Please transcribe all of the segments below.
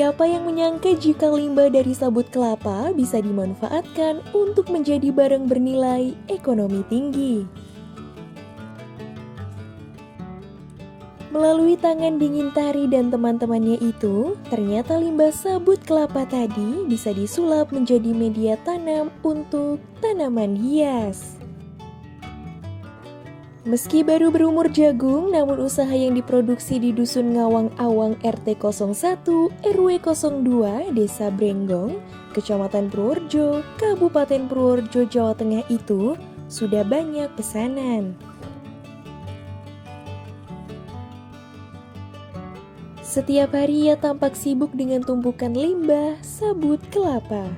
Siapa yang menyangka jika limbah dari sabut kelapa bisa dimanfaatkan untuk menjadi barang bernilai ekonomi tinggi? Melalui tangan dingin Tari dan teman-temannya itu, ternyata limbah sabut kelapa tadi bisa disulap menjadi media tanam untuk tanaman hias. Meski baru berumur jagung, namun usaha yang diproduksi di Dusun Ngawang Awang RT 01 RW 02 Desa Brenggong, Kecamatan Purworejo, Kabupaten Purworejo, Jawa Tengah itu sudah banyak pesanan. Setiap hari ia tampak sibuk dengan tumpukan limbah sabut kelapa.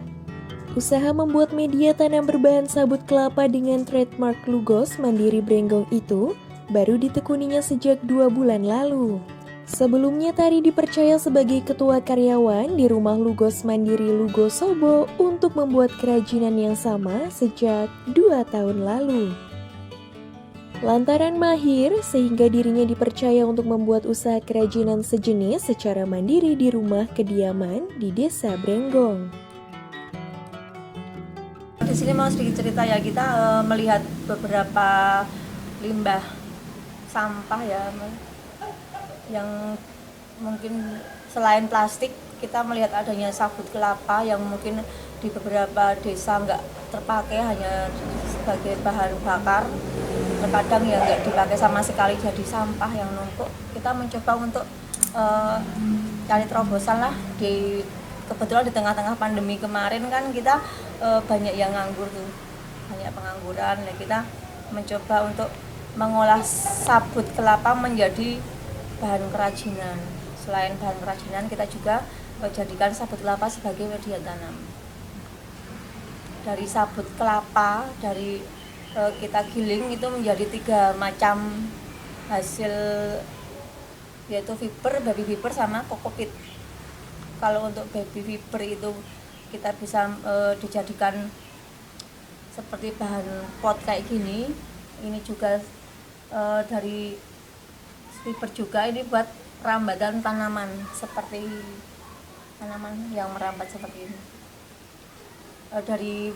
Usaha membuat media tanam berbahan sabut kelapa dengan trademark Lugos Mandiri Brenggong itu baru ditekuninya sejak 2 bulan lalu. Sebelumnya Tari dipercaya sebagai ketua karyawan di rumah Lugos Mandiri Lugosobo untuk membuat kerajinan yang sama sejak 2 tahun lalu. Lantaran mahir, sehingga dirinya dipercaya untuk membuat usaha kerajinan sejenis secara mandiri di rumah kediaman di Desa Brenggong. Di sini mau sedikit cerita ya, kita melihat beberapa limbah sampah ya, yang mungkin selain plastik, kita melihat adanya sabut kelapa yang mungkin di beberapa desa nggak terpakai, hanya sebagai bahan bakar. Terkadang ya nggak dipakai sama sekali, jadi sampah yang numpuk. Kita mencoba untuk cari terobosan lah. Kebetulan di tengah-tengah pandemi kemarin kan kita banyak yang nganggur tuh, banyak pengangguran. Nah, kita mencoba untuk mengolah sabut kelapa menjadi bahan kerajinan. Selain bahan kerajinan, kita juga jadikan sabut kelapa sebagai media tanam. Dari sabut kelapa, dari kita giling itu menjadi 3 macam hasil, yaitu fiber, baby fiber sama kokopit. Kalau untuk baby fiber itu kita bisa dijadikan seperti bahan pot kayak gini. Ini juga dari fiber juga, ini buat rambatan tanaman, seperti tanaman yang merambat seperti ini. Dari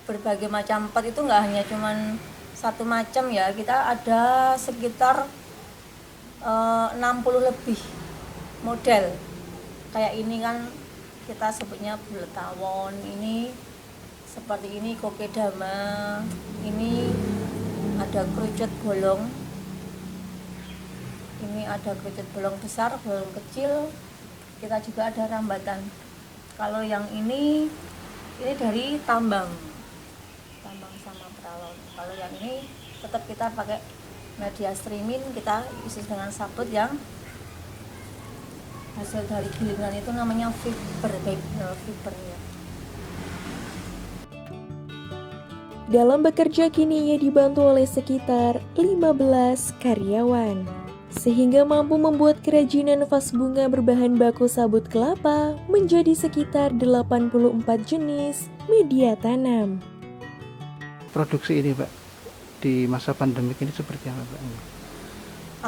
berbagai macam pot itu nggak hanya cuman satu macam ya, kita ada sekitar 60 lebih model. Kayak ini kan kita sebutnya bulet tawon, ini seperti ini kokedama, ini ada kerucut bolong, ini ada kerucut bolong besar, bolong kecil, kita juga ada rambatan. Kalau yang ini dari tambang sama peralon. Kalau yang ini tetap kita pakai media streaming, kita isi dengan sabut yang hasil dari gilingan itu namanya fiber ya. Dalam bekerja kini ia dibantu oleh sekitar 15 karyawan, sehingga mampu membuat kerajinan vas bunga berbahan baku sabut kelapa menjadi sekitar 84 jenis media tanam. Produksi ini Pak, di masa pandemi ini seperti apa Pak?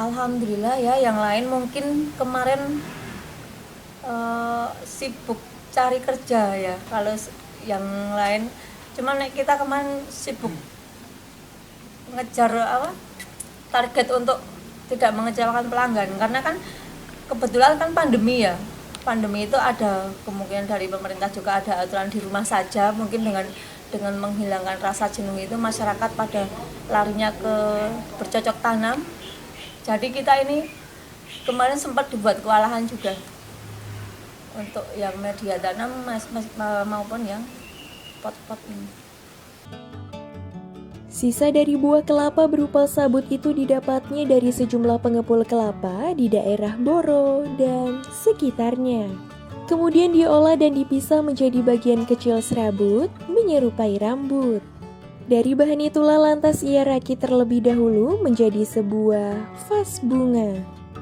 Alhamdulillah ya, yang lain mungkin kemarin sibuk cari kerja ya, kalau yang lain cuman kita kemarin sibuk ngejar target untuk tidak mengecewakan pelanggan, karena kan kebetulan kan pandemi ya. Pandemi itu ada kemungkinan dari pemerintah juga ada aturan di rumah saja, mungkin dengan menghilangkan rasa jenuh itu masyarakat pada larinya ke bercocok tanam. Jadi kita ini kemarin sempat dibuat kewalahan juga untuk yang media tanam maupun yang pot-pot ini. Sisa dari buah kelapa berupa sabut itu didapatnya dari sejumlah pengepul kelapa di daerah Boro dan sekitarnya. Kemudian diolah dan dipisah menjadi bagian kecil serabut menyerupai rambut. Dari bahan itulah lantas ia rakit terlebih dahulu menjadi sebuah vas bunga.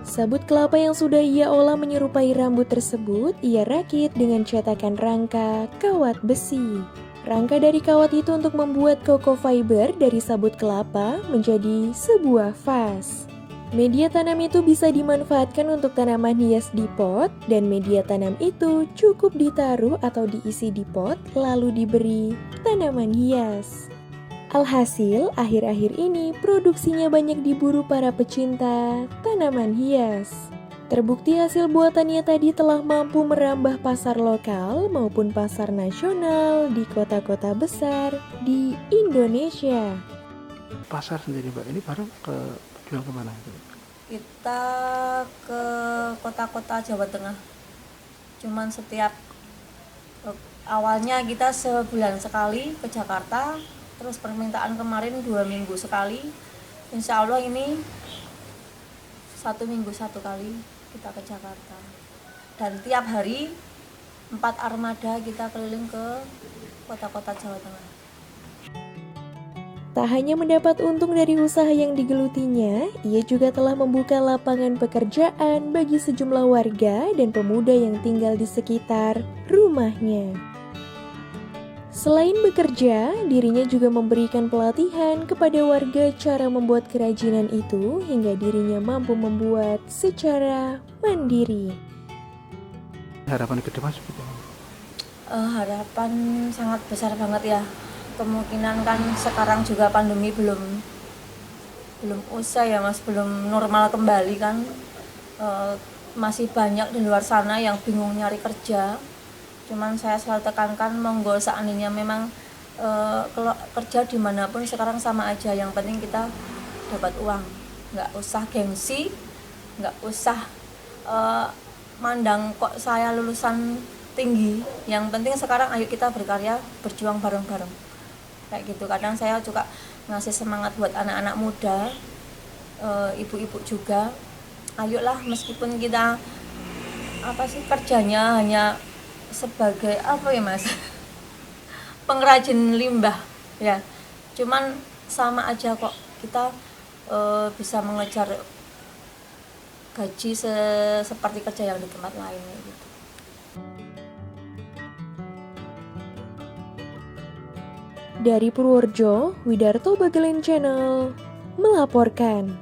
Sabut kelapa yang sudah ia olah menyerupai rambut tersebut ia rakit dengan cetakan rangka kawat besi. Rangka dari kawat itu untuk membuat koko fiber dari sabut kelapa menjadi sebuah vas. Media tanam itu bisa dimanfaatkan untuk tanaman hias di pot, dan media tanam itu cukup ditaruh atau diisi di pot lalu diberi tanaman hias. Alhasil, akhir-akhir ini produksinya banyak diburu para pecinta tanaman hias. Terbukti hasil buatannya tadi telah mampu merambah pasar lokal maupun pasar nasional di kota-kota besar di Indonesia. Pasar sendiri Mbak, ini baru jual kemana? Kita ke kota-kota Jawa Tengah. Cuman setiap awalnya kita sebulan sekali ke Jakarta, terus permintaan kemarin 2 minggu sekali. Insya Allah ini 1 minggu 1 kali kita ke Jakarta. Dan tiap hari 4 armada kita keliling ke kota-kota Jawa Tengah. Tak hanya mendapat untung dari usaha yang digelutinya, ia juga telah membuka lapangan pekerjaan bagi sejumlah warga dan pemuda yang tinggal di sekitar rumahnya. Selain bekerja, dirinya juga memberikan pelatihan kepada warga cara membuat kerajinan itu hingga dirinya mampu membuat secara mandiri. Harapan ke depan seperti apa? Harapan sangat besar banget ya. Kemungkinan kan sekarang juga pandemi belum usai ya Mas, belum normal kembali kan. Masih banyak di luar sana yang bingung nyari kerja. Cuman saya selalu tekankan, monggo seandainya memang kalau kerja dimanapun sekarang sama aja, yang penting kita dapat uang, nggak usah gengsi, nggak usah mandang kok saya lulusan tinggi, yang penting sekarang ayo kita berkarya, berjuang bareng-bareng kayak gitu. Kadang saya juga ngasih semangat buat anak-anak muda, ibu-ibu juga, ayolah meskipun kita kerjanya hanya sebagai Mas pengrajin limbah ya, cuman sama aja kok, kita bisa mengejar gaji seperti kerja yang di tempat lain gitu. Dari Purworejo, Widarto Bagelen Channel melaporkan.